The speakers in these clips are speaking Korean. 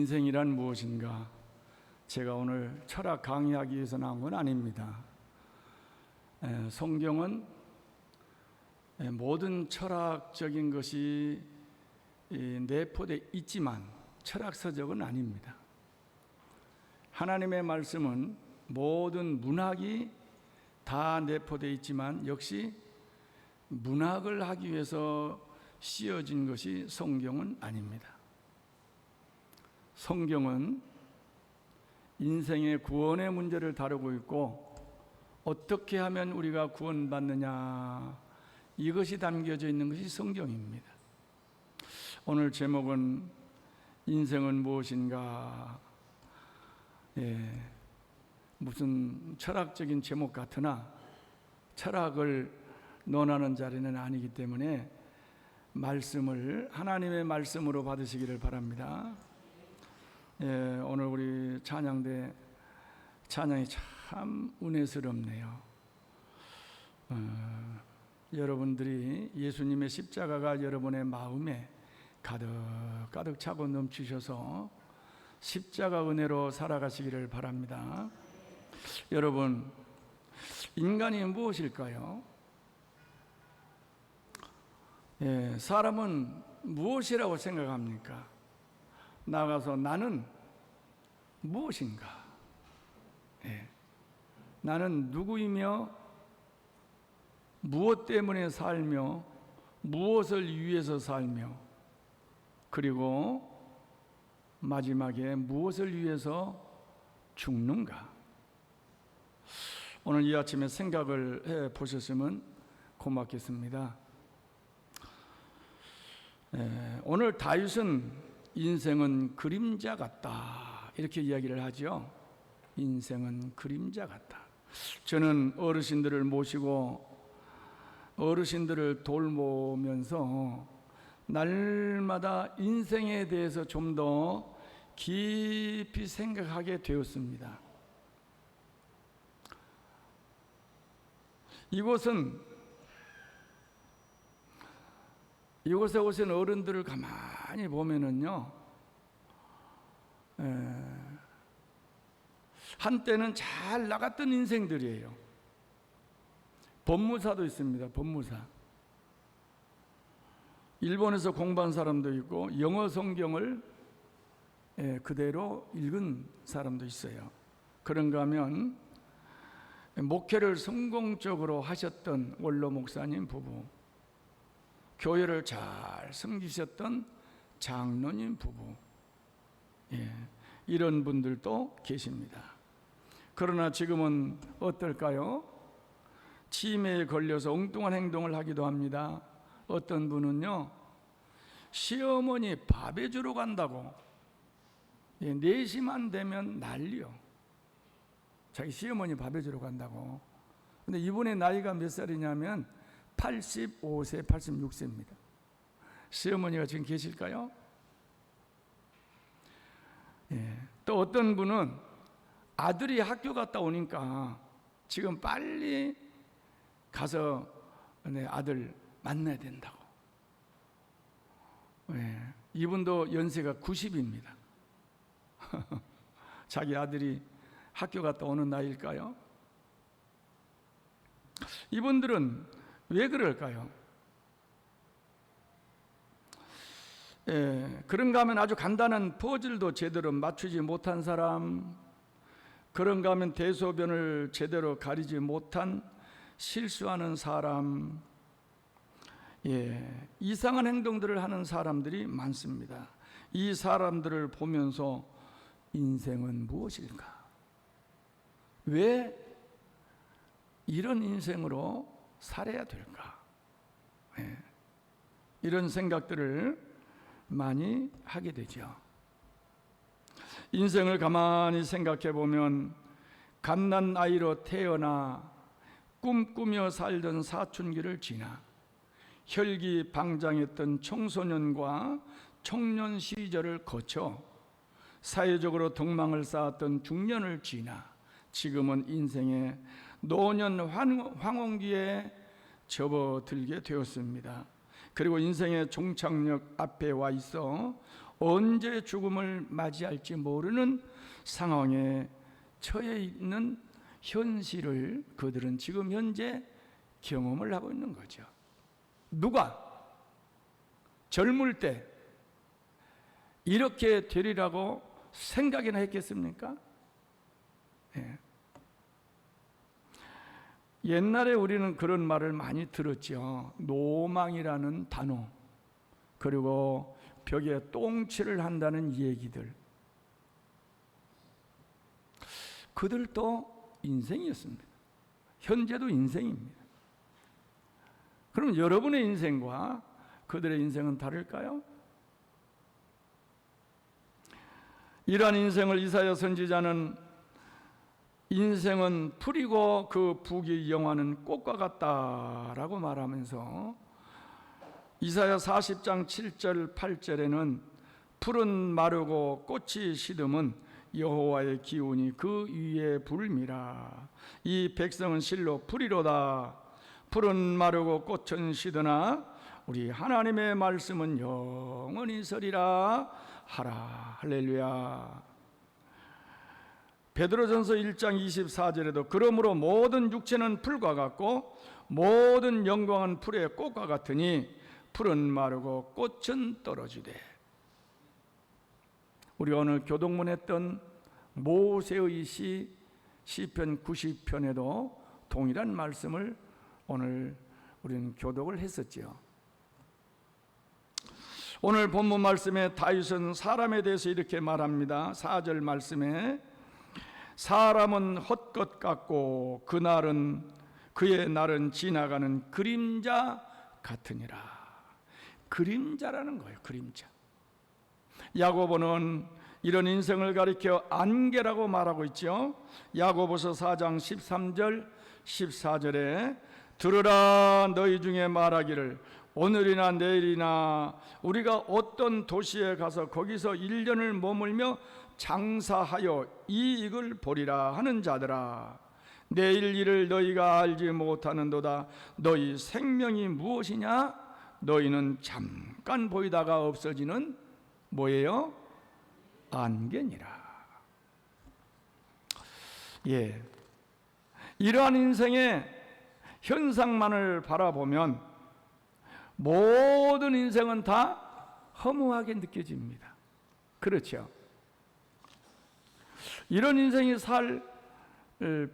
인생이란 무엇인가? 제가 오늘 철학 강의하기 위해서 나온 건 아닙니다. 성경은 모든 철학적인 것이 내포되어 있지만 철학서적은 아닙니다. 하나님의 말씀은 모든 문학이 다 내포되어 있지만 역시 문학을 하기 위해서 씌어진 것이 성경은 아닙니다. 성경은 인생의 구원의 문제를 다루고 있고 어떻게 하면 우리가 구원받느냐, 이것이 담겨져 있는 것이 성경입니다. 오늘 제목은 인생은 무엇인가? 무슨 철학적인 제목 같으나 철학을 논하는 자리는 아니기 때문에 말씀을 하나님의 말씀으로 받으시기를 바랍니다. 오늘 우리 찬양대 찬양이 참 은혜스럽네요. 여러분들이 예수님의 십자가가 여러분의 마음에 가득 차고 넘치셔서 십자가 은혜로 살아가시기를 바랍니다. 여러분, 인간이 무엇일까요? 사람은 무엇이라고 생각합니까? 나가서 나는 무엇인가? 나는 누구이며 무엇 때문에 살며 무엇을 위해서 살며 그리고 마지막에 무엇을 위해서 죽는가? 오늘 이 아침에 생각을 해 보셨으면 고맙겠습니다. 오늘 다윗은 인생은 그림자 같다 이렇게 이야기를 하죠. 인생은 그림자 같다. 저는 어르신들을 모시고 어르신들을 돌보면서 날마다 인생에 대해서 좀 더 깊이 생각하게 되었습니다. 이곳에 오신 어른들을 가만히 보면은요, 한때는 잘 나갔던 인생들이에요. 법무사도 있습니다. 법무사. 일본에서 공부한 사람도 있고 영어 성경을 그대로 읽은 사람도 있어요. 그런가 하면 목회를 성공적으로 하셨던 원로 목사님 부부, 교회를 잘 섬기셨던 장로님 부부, 이런 분들도 계십니다. 그러나 지금은 어떨까요? 치매에 걸려서 엉뚱한 행동을 하기도 합니다. 어떤 분은요, 시어머니 밥 해주러 간다고 4시만 되면 난리요. 자기 시어머니 밥 해주러 간다고. 근데 이분의 나이가 몇 살이냐면 85세, 86세입니다. 시어머니가 지금 계실까요? 또 어떤 분은 아들이 학교 갔다 오니까 지금 빨리 가서 내 아들 만나야 된다고. 이분도 연세가 90입니다. 자기 아들이 학교 갔다 오는 나이일까요? 이분들은 왜 그럴까요? 그런가 하면 아주 간단한 퍼즐도 제대로 맞추지 못한 사람, 그런가 하면 대소변을 제대로 가리지 못한 실수하는 사람, 이상한 행동들을 하는 사람들이 많습니다. 이 사람들을 보면서 인생은 무엇일까? 왜 이런 인생으로 살아야 될까? 이런 생각들을 많이 하게 되죠. 인생을 가만히 생각해 보면 갓난 아이로 태어나 꿈꾸며 살던 사춘기를 지나 혈기방장했던 청소년과 청년 시절을 거쳐 사회적으로 덕망을 쌓았던 중년을 지나 지금은 인생의 노년 황혼기에 접어들게 되었습니다. 그리고 인생의 종착역 앞에 와 있어 언제 죽음을 맞이할지 모르는 상황에 처해 있는 현실을 그들은 지금 현재 경험을 하고 있는 거죠. 누가 젊을 때 이렇게 되리라고 생각이나 했겠습니까? 예. 옛날에 우리는 그런 말을 많이 들었죠. 노망이라는 단어, 그리고 벽에 똥칠을 한다는 얘기들. 그들도 인생이었습니다. 현재도 인생입니다. 그럼 여러분의 인생과 그들의 인생은 다를까요? 이러한 인생을 이사야 선지자는 인생은 풀이고 그 북이 영화는 꽃과 같다라고 말하면서 이사야 40장 7절 8절에는 풀은 마르고 꽃이 시듬은 여호와의 기운이 그 위에 불미라. 이 백성은 실로 풀이로다. 풀은 마르고 꽃은 시드나 우리 하나님의 말씀은 영원히 서리라 하라. 할렐루야. 베드로전서 1장 24절에도 그러므로 모든 육체는 풀과 같고 모든 영광은 풀의 꽃과 같으니 풀은 마르고 꽃은 떨어지되. 우리가 오늘 교동문했던 모세의 시편 90편에도 동일한 말씀을 오늘 우리는 교독을 했었지요. 오늘 본문 말씀에 다윗은 사람에 대해서 이렇게 말합니다. 4절 말씀에 사람은 헛것 같고 그의 날은 지나가는 그림자 같으니라. 그림자라는 거예요. 그림자. 야고보는 이런 인생을 가리켜 안개라고 말하고 있죠. 야고보서 4장 13절 14절에 들으라 너희 중에 말하기를 오늘이나 내일이나 우리가 어떤 도시에 가서 거기서 1년을 머물며 장사하여 이익을 보리라 하는 자들아, 내일 일을 너희가 알지 못하는도다. 너희 생명이 무엇이냐? 너희는 잠깐 보이다가 없어지는 뭐예요? 안개니라. 예, 이러한 인생의 현상만을 바라보면 모든 인생은 다 허무하게 느껴집니다. 그렇죠? 이런 인생이 살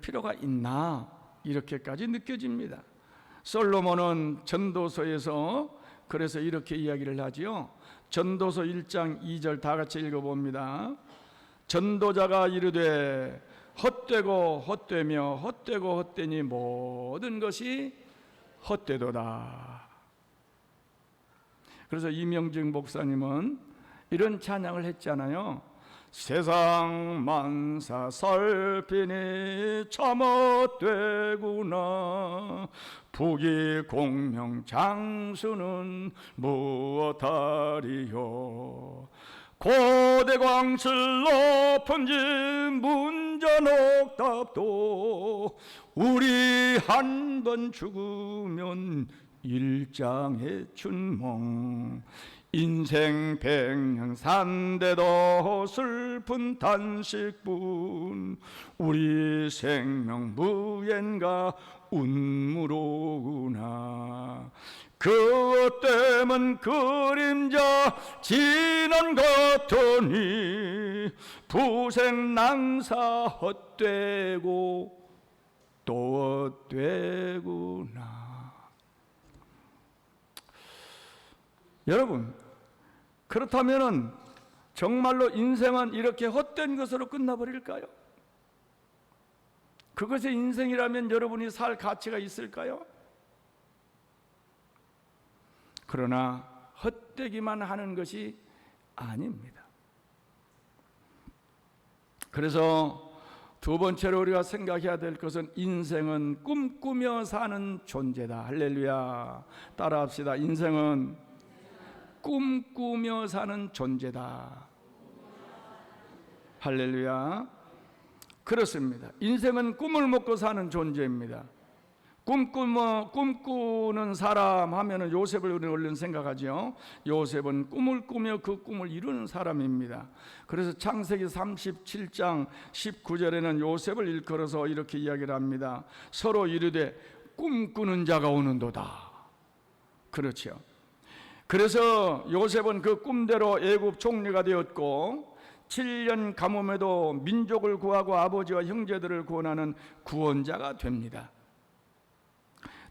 필요가 있나? 이렇게까지 느껴집니다. 솔로몬은 전도서에서 그래서 이렇게 이야기를 하지요. 전도서 1장 2절 다 같이 읽어봅니다. 전도자가 이르되 헛되고 헛되며 헛되고 헛되니 모든 것이 헛되도다. 그래서 이명증 목사님은 이런 찬양을 했잖아요. 세상 만사 살피니 참 헛되구나. 부귀 공명 장수는 무엇하리요. 고대 광실 높은 집 문전옥답도 우리 한 번 죽으면 일장의 춘몽. 인생 100년 산데도 슬픈 단식뿐. 우리 생명 무엔가 운무로구나. 그것 때문 그림자 지난 같으니 부생 낭사 헛되고 또 헛되구나. 여러분, 그렇다면은 정말로 인생은 이렇게 헛된 것으로 끝나버릴까요? 그것이 인생이라면 여러분이 살 가치가 있을까요? 그러나 헛되기만 하는 것이 아닙니다. 그래서 두 번째로 우리가 생각해야 될 것은 인생은 꿈꾸며 사는 존재다. 할렐루야. 따라합시다. 인생은 꿈꾸며 사는 존재다. 할렐루야. 그렇습니다. 인생은 꿈을 먹고 사는 존재입니다. 꿈꾸는 사람 하면은 요셉을 우리는 얼른 생각하죠. 요셉은 꿈을 꾸며 그 꿈을 이루는 사람입니다. 그래서 창세기 37장 19절에는 요셉을 일컬어서 이렇게 이야기를 합니다. 서로 이르되 꿈꾸는 자가 오는도다. 그렇죠. 그래서 요셉은 그 꿈대로 애굽 총리가 되었고 7년 가뭄에도 민족을 구하고 아버지와 형제들을 구원하는 구원자가 됩니다.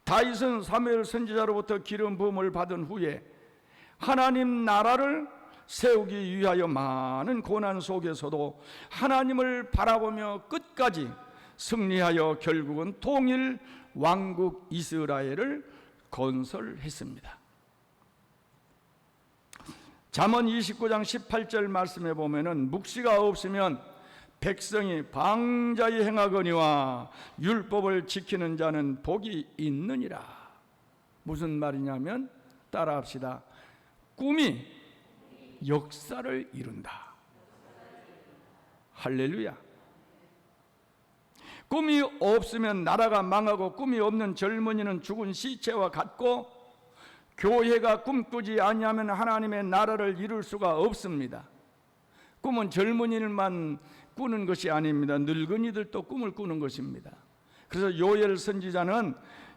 다윗은 사무엘 선지자로부터 기름 부음을 받은 후에 하나님 나라를 세우기 위하여 많은 고난 속에서도 하나님을 바라보며 끝까지 승리하여 결국은 통일 왕국 이스라엘을 건설했습니다. 잠언 29장 18절 말씀에 보면은 묵시가 없으면 백성이 방자히 행하거니와 율법을 지키는 자는 복이 있느니라. 무슨 말이냐면 따라합시다. 꿈이 역사를 이룬다. 할렐루야. 꿈이 없으면 나라가 망하고 꿈이 없는 젊은이는 죽은 시체와 같고 교회가 꿈꾸지 아니하면 하나님의 나라를 이룰 수가 없습니다. 꿈은 젊은이들만 꾸는 것이 아닙니다. 늙은이들도 꿈을 꾸는 것입니다. 그래서 요엘 선지자는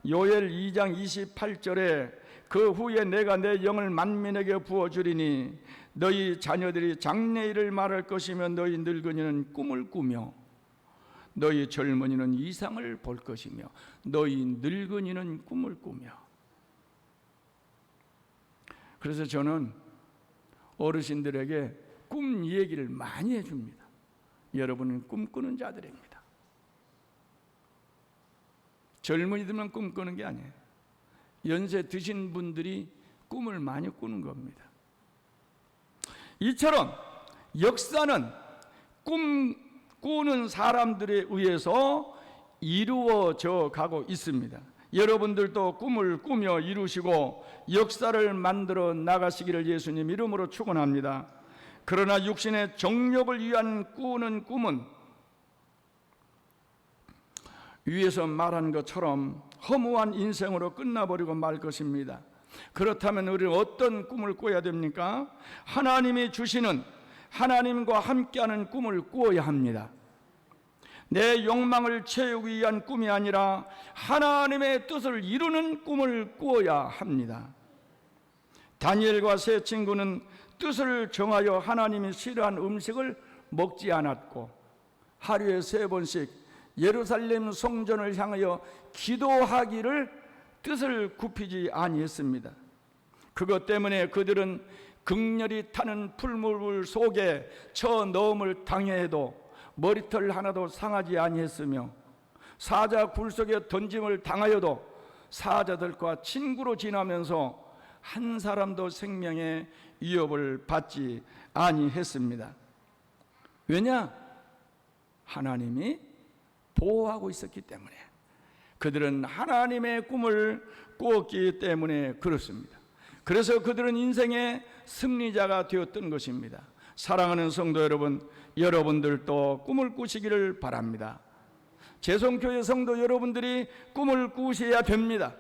요엘 2장 28절에 그 후에 내가 내 영을 만민에게 부어주리니 너희 자녀들이 장래일을 말할 것이며 너희 늙은이는 꿈을 꾸며 너희 젊은이는 이상을 볼 것이며 너희 늙은이는 꿈을 꾸며. 그래서 저는 어르신들에게 꿈 얘기를 많이 해줍니다. 여러분은 꿈꾸는 자들입니다. 젊은이들만 꿈꾸는 게 아니에요. 연세 드신 분들이 꿈을 많이 꾸는 겁니다. 이처럼 역사는 꿈꾸는 사람들에 의해서 이루어져 가고 있습니다. 여러분들도 꿈을 꾸며 이루시고 역사를 만들어 나가시기를 예수님 이름으로 축원합니다. 그러나 육신의 정욕을 위한 꾸는 꿈은 위에서 말한 것처럼 허무한 인생으로 끝나버리고 말 것입니다. 그렇다면 우리는 어떤 꿈을 꿔야 됩니까? 하나님이 주시는 하나님과 함께하는 꿈을 꾸어야 합니다. 내 욕망을 채우기 위한 꿈이 아니라 하나님의 뜻을 이루는 꿈을 꾸어야 합니다. 다니엘과 세 친구는 뜻을 정하여 하나님이 싫어한 음식을 먹지 않았고 하루에 3번씩 예루살렘 성전을 향하여 기도하기를 뜻을 굽히지 아니했습니다. 그것 때문에 그들은 극렬히 타는 풀물 속에 쳐넣음을 당해도 머리털 하나도 상하지 아니했으며 사자 굴 속에 던짐을 당하여도 사자들과 친구로 지나면서 한 사람도 생명의 위협을 받지 아니했습니다. 왜냐? 하나님이 보호하고 있었기 때문에. 그들은 하나님의 꿈을 꾸었기 때문에 그렇습니다. 그래서 그들은 인생의 승리자가 되었던 것입니다. 사랑하는 성도 여러분, 여러분들도 꿈을 꾸시기를 바랍니다. 재송교회 성도 여러분들이 꿈을 꾸셔야 됩니다.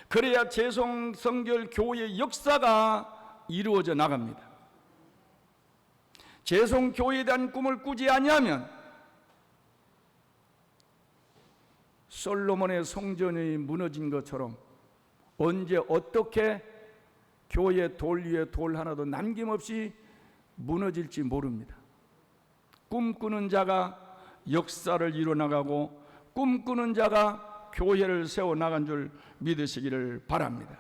그래야 재송성결 교회의 역사가 이루어져 나갑니다. 재송교회에 대한 꿈을 꾸지 아니하면 솔로몬의 성전이 무너진 것처럼 언제 어떻게 교회 돌 위에 돌 하나도 남김없이 무너질지 모릅니다. 꿈꾸는 자가 역사를 이루어나가고 꿈꾸는 자가 교회를 세워나간 줄 믿으시기를 바랍니다.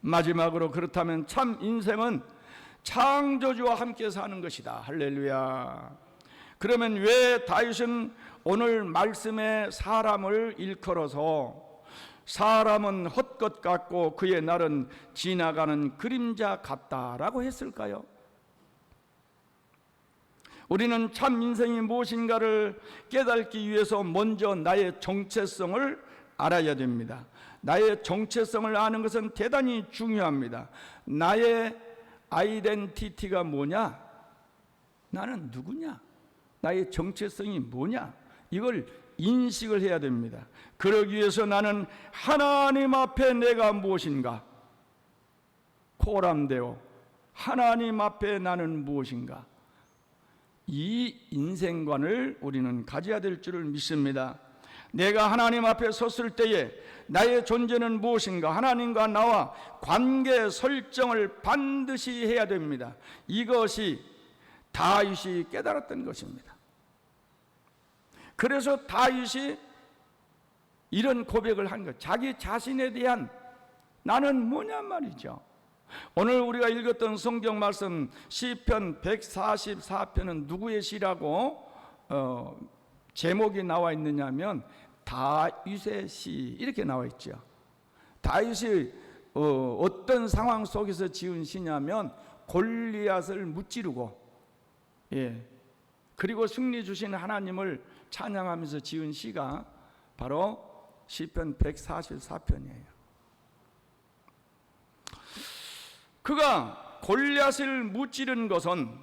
마지막으로 그렇다면 참 인생은 창조주와 함께 사는 것이다. 할렐루야. 그러면 왜 다윗은 오늘 말씀에 사람을 일컬어서 사람은 헛것 같고 그의 날은 지나가는 그림자 같다라고 했을까요? 우리는 참 인생이 무엇인가를 깨닫기 위해서 먼저 나의 정체성을 알아야 됩니다. 나의 정체성을 아는 것은 대단히 중요합니다. 나의 아이덴티티가 뭐냐? 나는 누구냐? 나의 정체성이 뭐냐? 이걸 인식을 해야 됩니다. 그러기 위해서 나는 하나님 앞에 내가 무엇인가? 코람데오, 하나님 앞에 나는 무엇인가? 이 인생관을 우리는 가져야 될 줄을 믿습니다. 내가 하나님 앞에 섰을 때에 나의 존재는 무엇인가? 하나님과 나와 관계 설정을 반드시 해야 됩니다. 이것이 다윗이 깨달았던 것입니다. 그래서 다윗이 이런 고백을 한 것, 자기 자신에 대한 나는 뭐냐 말이죠. 오늘 우리가 읽었던 성경 말씀 시편 144편은 누구의 시라고 제목이 나와 있느냐면 다윗의 시 이렇게 나와 있죠. 다윗이 어떤 상황 속에서 지은 시냐면 골리앗을 무찌르고 그리고 승리 주신 하나님을 찬양하면서 지은 시가 바로 시편 144편이에요. 그가 골리앗을 무찌른 것은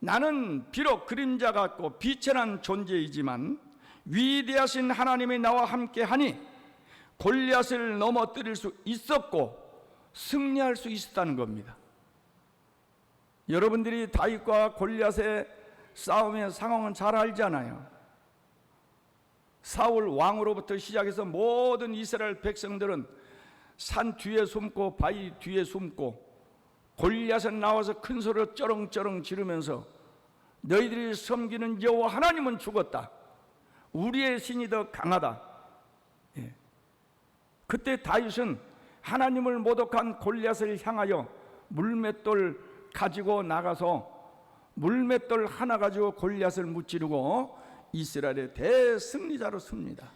나는 비록 그림자 같고 비천한 존재이지만 위대하신 하나님이 나와 함께하니 골리앗을 넘어뜨릴 수 있었고 승리할 수 있었다는 겁니다. 여러분들이 다윗과 골리앗의 싸움의 상황은 잘 알잖아요. 사울 왕으로부터 시작해서 모든 이스라엘 백성들은 산 뒤에 숨고 바위 뒤에 숨고 골리앗은 나와서 큰 소리로 쩌렁쩌렁 지르면서 너희들이 섬기는 여호와 하나님은 죽었다. 우리의 신이 더 강하다. 그때 다윗은 하나님을 모독한 골리앗을 향하여 물맷돌 가지고 나가서 물맷돌 하나 가지고 골리앗을 무찌르고 이스라엘의 대승리자로 섭니다.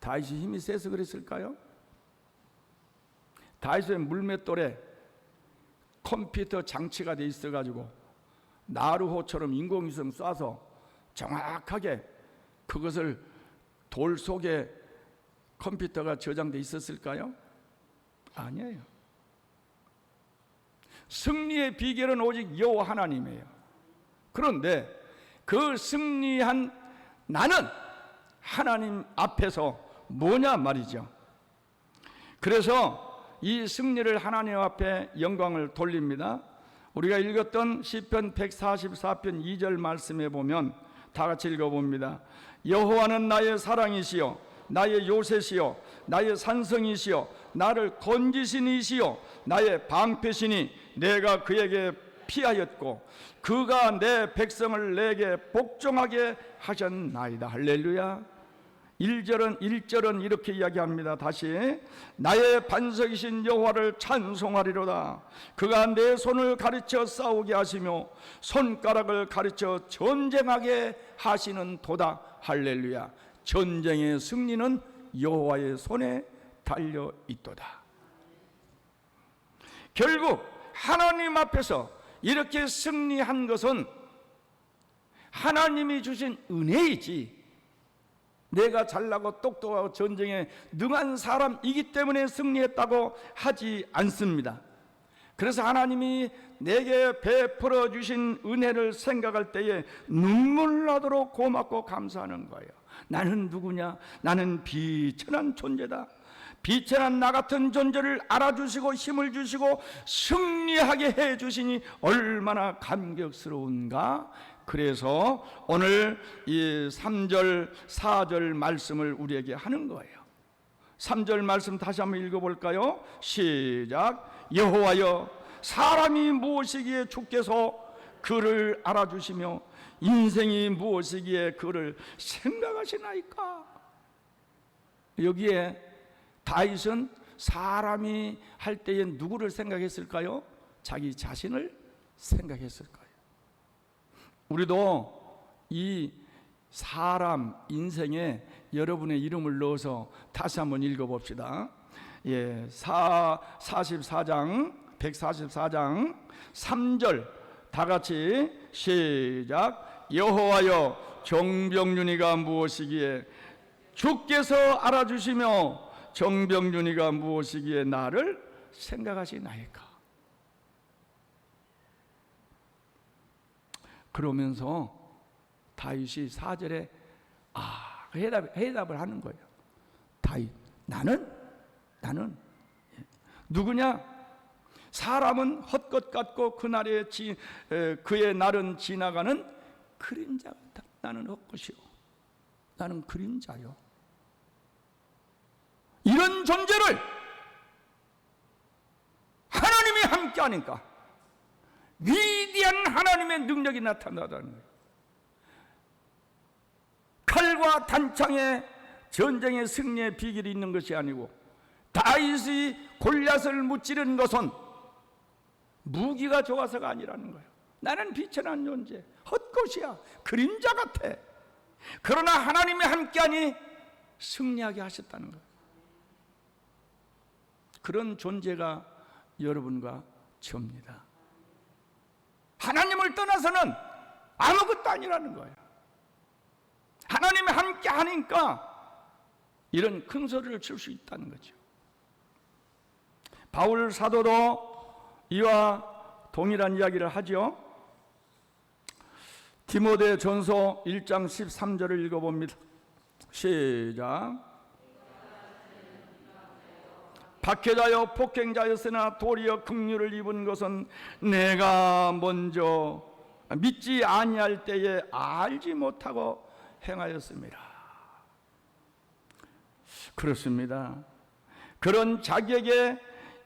다윗이 힘이 세서 그랬을까요? 다윗의 물맷돌에 컴퓨터 장치가 돼 있어가지고 나루호처럼 인공위성 쏴서 정확하게 그것을 돌 속에 컴퓨터가 저장돼 있었을까요? 아니에요. 승리의 비결은 오직 여호와 하나님이에요. 그런데 그 승리한 나는 하나님 앞에서 뭐냐 말이죠. 그래서 이 승리를 하나님 앞에 영광을 돌립니다. 우리가 읽었던 시편 144편 2절 말씀에 보면 다 같이 읽어봅니다. 여호와는 나의 사랑이시요 나의 요새시요 나의 산성이시요 나를 건지신 이시요 나의 방패시니 내가 그에게 피하였고 그가 내 백성을 내게 복종하게 하셨나이다. 할렐루야. 1절은 이렇게 이야기합니다. 다시 나의 반석이신 여호와를 찬송하리로다. 그가 내 손을 가르쳐 싸우게 하시며 손가락을 가르쳐 전쟁하게 하시는 도다. 할렐루야. 전쟁의 승리는 여호와의 손에 달려 있도다. 결국 하나님 앞에서 이렇게 승리한 것은 하나님이 주신 은혜이지 내가 잘나고 똑똑하고 전쟁에 능한 사람이기 때문에 승리했다고 하지 않습니다. 그래서 하나님이 내게 베풀어 주신 은혜를 생각할 때에 눈물 나도록 고맙고 감사하는 거예요. 나는 누구냐? 나는 비천한 존재다. 비천한 나 같은 존재를 알아주시고 힘을 주시고 승리하게 해주시니 얼마나 감격스러운가. 그래서 오늘 이 3절 4절 말씀을 우리에게 하는 거예요. 3절 말씀 다시 한번 읽어볼까요? 시작. 여호와여 사람이 무엇이기에 주께서 그를 알아주시며 인생이 무엇이기에 그를 생각하시나이까. 여기에 다윗은 사람이 할 때에 누구를 생각했을까요? 자기 자신을 생각했을 거예요. 우리도 이 사람 인생에 여러분의 이름을 넣어서 다시 한번 읽어봅시다. 144장 3절 다 같이 시작. 여호와여 정병윤이가 무엇이기에 주께서 알아주시며 정병윤이가 무엇이기에 나를 생각하시나이까. 그러면서 다윗이 4절에 해답을 하는 거예요. 다윗, 나는 누구냐? 사람은 헛것 같고 그의 날은 지나가는 그림자 같다. 나는 헛것이요, 나는 그림자요. 이런 존재를 하나님이 함께하니까 위대한 하나님의 능력이 나타나다는 거예요. 칼과 단창의 전쟁의 승리의 비결이 있는 것이 아니고, 다윗이 골리앗을 무찌른 것은 무기가 좋아서가 아니라는 거예요. 나는 비천한 존재, 헛것이야, 그림자 같아. 그러나 하나님이 함께하니 승리하게 하셨다는 거예요. 그런 존재가 여러분과 저입니다. 하나님을 떠나서는 아무것도 아니라는 거예요. 하나님이 함께 하니까 이런 큰 소리를 칠 수 있다는 거죠. 바울 사도도 이와 동일한 이야기를 하죠. 디모데전서 1장 13절을 읽어봅니다. 시작. 박해자여 폭행자였으나 도리어 긍휼을 입은 것은 내가 먼저 믿지 아니할 때에 알지 못하고 행하였습니다. 그렇습니다. 그런 자기에게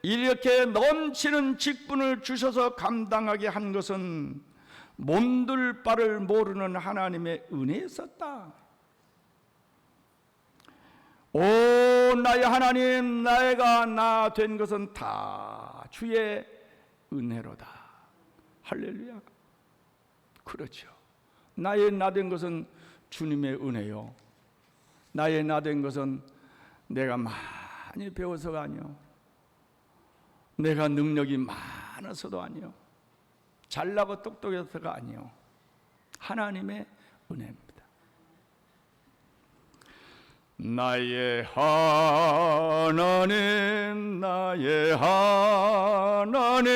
이렇게 넘치는 직분을 주셔서 감당하게 한 것은 몸둘 바를 모르는 하나님의 은혜였었다. 오 나의 하나님, 내가 나 된 것은 다 주의 은혜로다. 할렐루야. 그렇죠. 나의 나 된 것은 주님의 은혜요, 나의 나 된 것은 내가 많이 배워서가 아니요, 내가 능력이 많아서도 아니요, 잘나고 똑똑해서가 아니요, 하나님의 은혜입니다. 나의 하나님, 나의 하나님,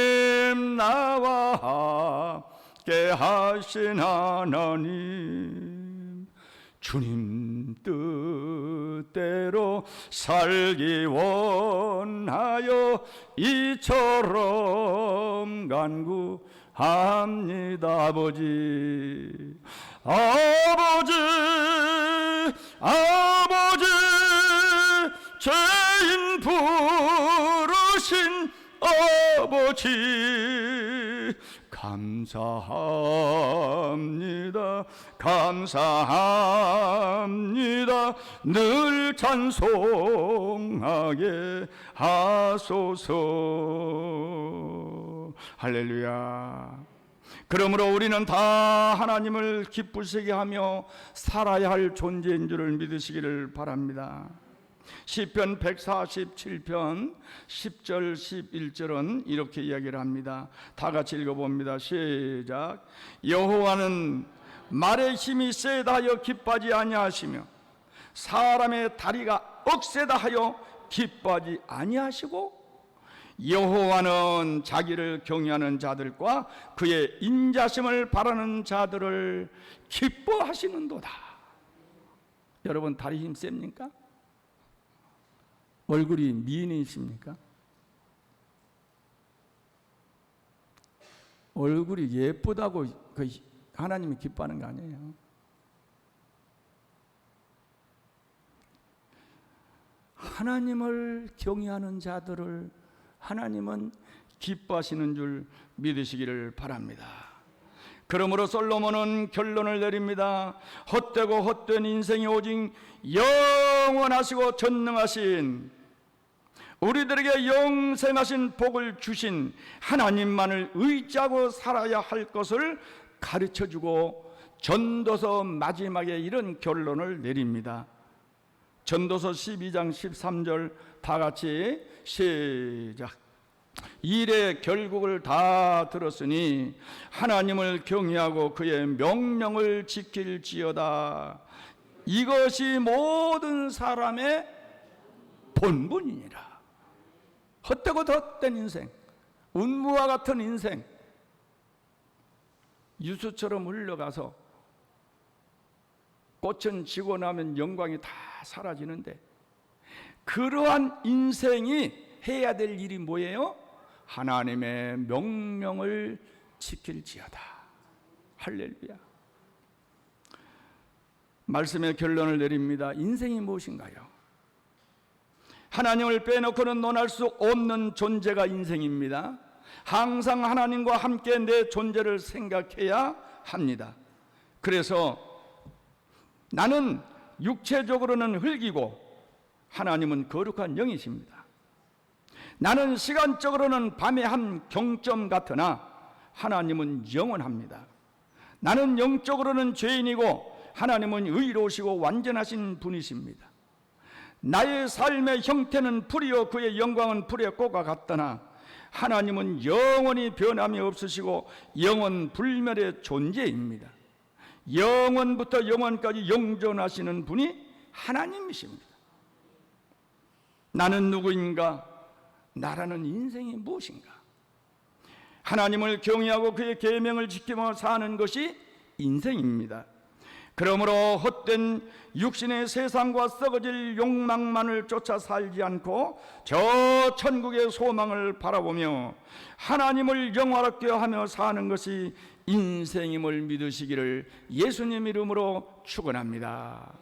나와 함께 하신 하나님, 주님 뜻대로 살기 원하여 이처럼 간구합니다. 아버지, 아버지, 아버지, 죄인 부르신 아버지, 감사합니다, 감사합니다. 늘 찬송하게 하소서. 할렐루야. 그러므로 우리는 다 하나님을 기쁘시게 하며 살아야 할 존재인 줄을 믿으시기를 바랍니다. 시편 147편 10절 11절은 이렇게 이야기를 합니다. 다 같이 읽어봅니다. 시작. 여호와는 말의 힘이 세다 하여 기뻐하지 아니하시며 사람의 다리가 억세다 하여 기뻐하지 아니하시고, 여호와는 자기를 경외하는 자들과 그의 인자심을 바라는 자들을 기뻐하시는도다. 여러분, 다리 힘 셉니까? 얼굴이 미인이십니까? 얼굴이 예쁘다고 하나님이 기뻐하는 거 아니에요. 하나님을 경외하는 자들을 하나님은 기뻐하시는 줄 믿으시기를 바랍니다. 그러므로 솔로몬은 결론을 내립니다. 헛되고 헛된 인생이 오직 영원하시고 전능하신, 우리들에게 영생하신 복을 주신 하나님만을 의지하고 살아야 할 것을 가르쳐주고 전도서 마지막에 이런 결론을 내립니다. 전도서 12장 13절 다 같이 시작. 일의 결국을 다 들었으니 하나님을 경외하고 그의 명령을 지킬지어다. 이것이 모든 사람의 본분이니라. 헛되고 헛된 인생, 운무와 같은 인생, 유수처럼 흘러가서 꽃은 지고 나면 영광이 다 사라지는데, 그러한 인생이 해야 될 일이 뭐예요? 하나님의 명령을 지킬지어다. 할렐루야. 말씀의 결론을 내립니다. 인생이 무엇인가요? 하나님을 빼놓고는 논할 수 없는 존재가 인생입니다. 항상 하나님과 함께 내 존재를 생각해야 합니다. 그래서 나는 육체적으로는 흙이고 하나님은 거룩한 영이십니다. 나는 시간적으로는 밤의 한 경점 같으나 하나님은 영원합니다. 나는 영적으로는 죄인이고 하나님은 의로우시고 완전하신 분이십니다. 나의 삶의 형태는 풀이요 그의 영광은 풀의 꽃과 같더나 하나님은 영원히 변함이 없으시고 영원 불멸의 존재입니다. 영원부터 영원까지 영존하시는 분이 하나님이십니다. 나는 누구인가? 나라는 인생이 무엇인가? 하나님을 경외하고 그의 계명을 지키며 사는 것이 인생입니다. 그러므로 헛된 육신의 세상과 썩어질 욕망만을 쫓아 살지 않고 저 천국의 소망을 바라보며 하나님을 영화롭게 하며 사는 것이 인생임을 믿으시기를 예수님 이름으로 축원합니다.